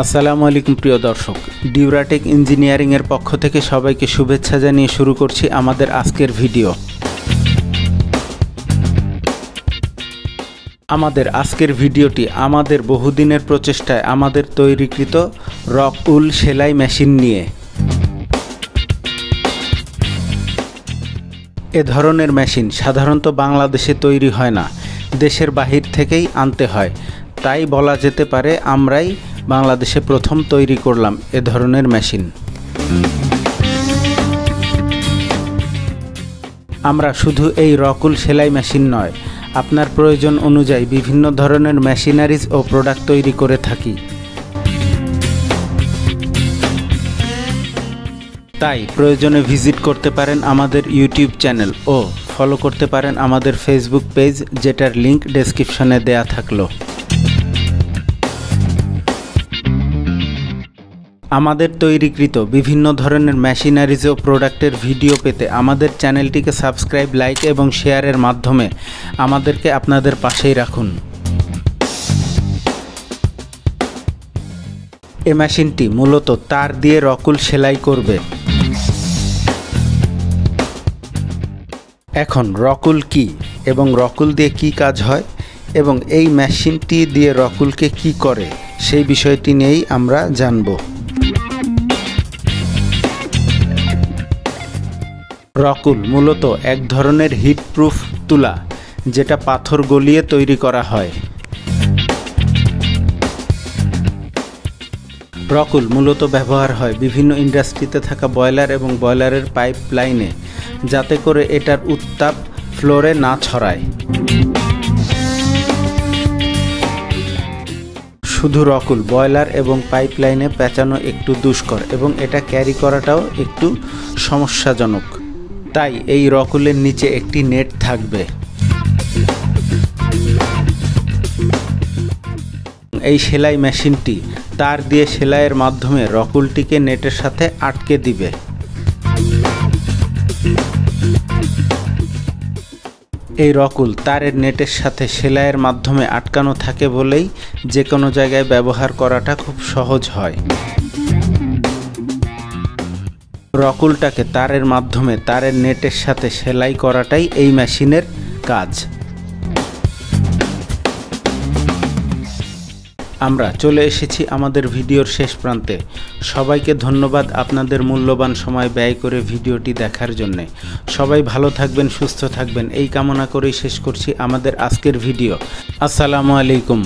আসসালামু আলাইকুম প্রিয় দর্শক, ডিউরাটেক ইঞ্জিনিয়ারিং এর পক্ষ থেকে সবাইকে শুভেচ্ছা জানিয়ে শুরু করছি আমাদের আজকের ভিডিও। আমাদের আজকের ভিডিওটি আমাদের বহুদিনের প্রচেষ্টায় আমাদের তৈরিকৃত রক উল সেলাই মেশিন নিয়ে। এ ধরনের মেশিন সাধারণত বাংলাদেশে তৈরি হয় না, দেশের বাহির থেকেই আনতে হয়। তাই বলা যেতে পারে আমরাই বাংলাদেশে প্রথম তৈরি করলাম এ ধরনের মেশিন। আমরা শুধু এই রকুল সেলাই মেশিন নয়, আপনার প্রয়োজন অনুযায়ী বিভিন্ন ধরনের মেশিনারিজ ও প্রোডাক্ট তৈরি করে থাকি। তাই প্রয়োজনে ভিজিট করতে পারেন আমাদের ইউটিউব চ্যানেল ও ফলো করতে পারেন আমাদের ফেসবুক পেজ, যেটার লিংক ডেসক্রিপশনে দেয়া থাকলো। আমাদের তৈরিকৃত বিভিন্ন ধরনের মেশিনারিজ ও প্রোডাক্টের ভিডিও পেতে আমাদের চ্যানেলটিকে সাবস্ক্রাইব, লাইক এবং শেয়ারের মাধ্যমে আমাদেরকে আপনাদের পাশেই রাখুন। এই মেশিনটি মূলত তার দিয়ে রকুল সেলাই করবে। এখন রকুল কি এবং রকুল দিয়ে কি কাজ হয় এবং এই মেশিনটি দিয়ে রকুলকে কি করে, সেই বিষয়টি নিয়েই আমরা জানব। রকুল মূলত এক ধরনের হিটপ্রুফ তুলা, যেটা পাথর গলিয়ে তৈরি করা হয়। রকুল মূলত ব্যবহার হয় বিভিন্ন ইন্ডাস্ট্রিতে থাকা বয়লার এবং বয়লারের পাইপ লাইনে, যাতে করে এটার উত্তাপ ফ্লোরে না ছড়ায়। শুধু রকুল বয়লার এবং পাইপ লাইনে পেঁচানো একটু দুষ্কর এবং এটা ক্যারি করাটাও একটু সমস্যাজনক। তাই এই রকুলের নিচে একটি নেট থাকবে। এই সেলাই মেশিনটি তার দিয়ে সেলাইয়ের মাধ্যমে রকুলটিকে নেটের সাথে আটকে দিবে। এই রকুল তারের নেটের সাথে সেলাইয়ের মাধ্যমে আটকানো থাকে বলেই যে কোনো জায়গায় ব্যবহার করাটা খুব সহজ হয়। রকুলটাকে তারের মাধ্যমে তারের নেটের সাথে সেলাই করাটাই এই মেশিনের কাজ। আমরা চলে এসেছি আমাদের ভিডিওর শেষ প্রান্তে। সবাইকে ধন্যবাদ আপনাদের মূল্যবান সময় ব্যয় করে ভিডিওটি দেখার জন্যে। সবাই ভালো থাকবেন, সুস্থ থাকবেন, এই কামনা করেই শেষ করছি আমাদের আজকের ভিডিও। আসসালামু আলাইকুম।